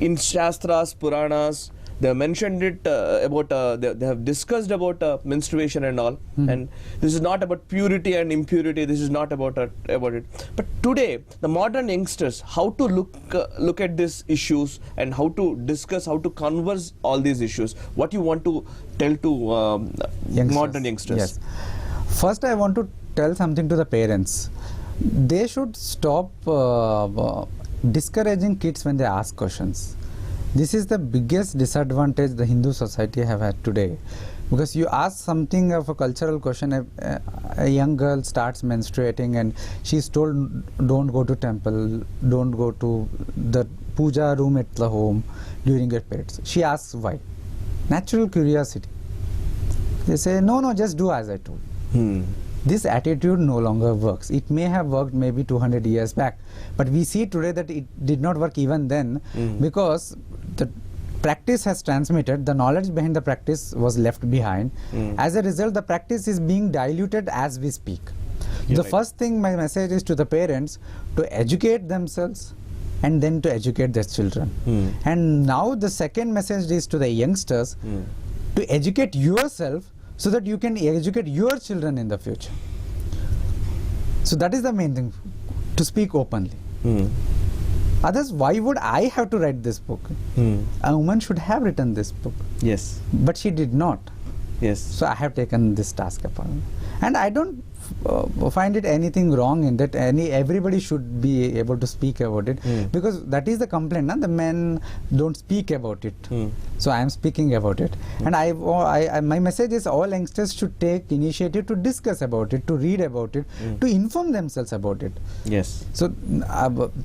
in Shastras, Puranas, they have mentioned it about, they have discussed about menstruation and all. And this is not about purity and impurity. This is not about it. But today, the modern youngsters, how to look at these issues and how to discuss, how to converse all these issues. What you want to tell to modern youngsters? Yes. First, I want to tell something to the parents. They should stop discouraging kids when they ask questions. This is the biggest disadvantage the Hindu society have had today, because you ask something of a cultural question, a young girl starts menstruating and she's told, don't go to temple, don't go to the puja room at the home during your periods. She asks why. Natural curiosity. They say, no, just do as I told. This attitude no longer works. It may have worked maybe 200 years back, but we see today that it did not work even then, because the practice has transmitted, the knowledge behind the practice was left behind. As a result, the practice is being diluted as we speak. The first thing, my message is to the parents to educate themselves and then to educate their children. And now the second message is to the youngsters to educate yourself so that you can educate your children in the future. So that is the main thing, to speak openly. Others, why would I have to write this book? A woman should have written this book. Yes. But she did not. Yes. So I have taken this task upon me. And I don't find it anything wrong in that. Everybody should be able to speak about it, because that is the complaint. The men don't speak about it. So I am speaking about it. And my message is all youngsters should take initiative to discuss about it, to read about it, to inform themselves about it. Yes. So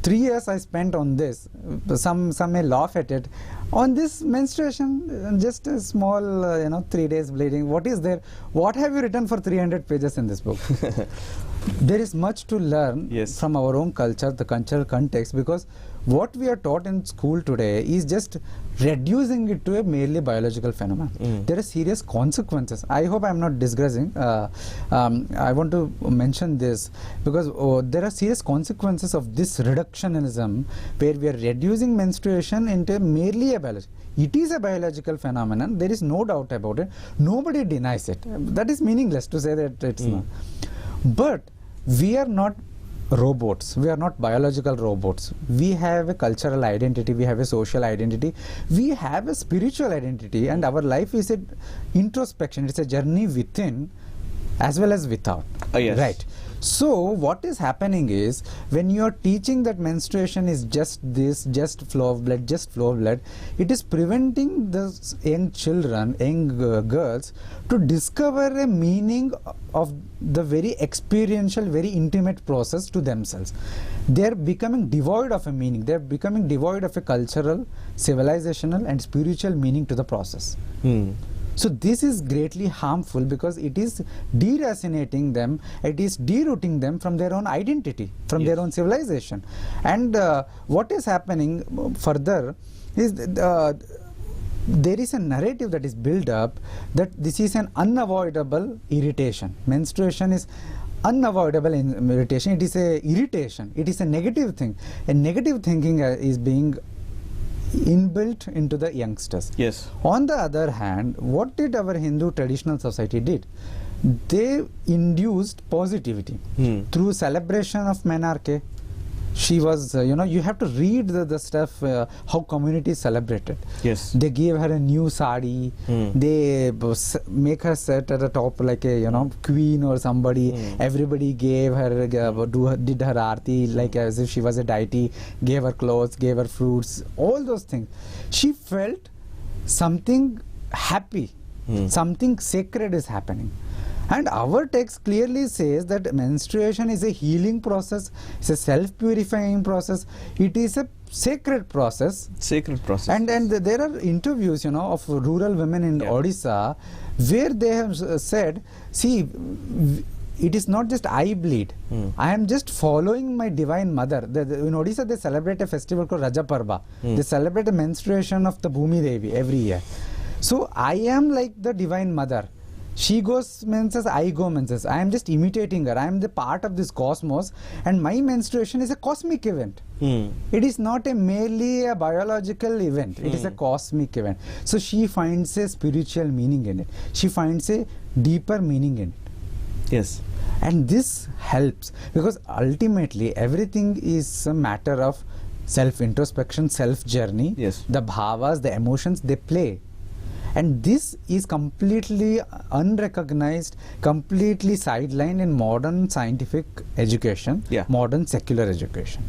3 years I spent on this. Some may laugh at it. On this menstruation, just a small, 3 days bleeding. What is there? What have you written for 300 pages in this book? There is much to learn from our own culture, the cultural context, because what we are taught in school today is just reducing it to a merely biological phenomenon. There are serious consequences. I hope I am not digressing. I want to mention this because there are serious consequences of this reductionism, where we are reducing menstruation into merely a biology. It is a biological phenomenon. There is no doubt about it. Nobody denies it. That is meaningless to say that it's not. But we are not robots. We are not biological robots. We have a cultural identity. We have a social identity. We have a spiritual identity, and our life is an introspection. It's a journey within as well as without. Yes. Right. So what is happening is, when you are teaching that menstruation is just this, just flow of blood, it is preventing the young children, young girls, to discover a meaning of the very experiential, very intimate process to themselves. They are becoming devoid of a meaning. They are becoming devoid of a cultural, civilizational and spiritual meaning to the process. So this is greatly harmful, because it is deracinating them, it is derooting them from their own identity, from their own civilization. And what is happening further is there is a narrative that is built up that this is an unavoidable irritation. Menstruation is unavoidable irritation. It is a irritation. It is a negative thing. A negative thinking is being inbuilt into the youngsters. Yes. On the other hand, what did our Hindu traditional society did? They induced positivity through celebration of menarche. She was, you have to read the stuff, how communities celebrated. Yes. They gave her a new sari. They make her sit at the top like a, queen or somebody. Everybody gave her, did her aarti like as if she was a deity, gave her clothes, gave her fruits, all those things. She felt something happy, something sacred is happening. And our text clearly says that menstruation is a healing process, it's a self-purifying process, it is a sacred process. Sacred process. And there are interviews, of rural women in Odisha, where they have said, see, it is not just I bleed, I am just following my divine mother. In Odisha they celebrate a festival called Raja Parva. They celebrate the menstruation of the Bhumi Devi every year. So I am like the divine mother. She goes menses, I go menses. I am just imitating her. I am the part of this cosmos, and my menstruation is a cosmic event. It is not merely a biological event. It is a cosmic event. So she finds a spiritual meaning in it. She finds a deeper meaning in it. Yes. And this helps, because ultimately everything is a matter of self-introspection, self-journey. Yes. The bhavas, the emotions, they play. And this is completely unrecognized, completely sidelined in modern scientific education, modern secular education.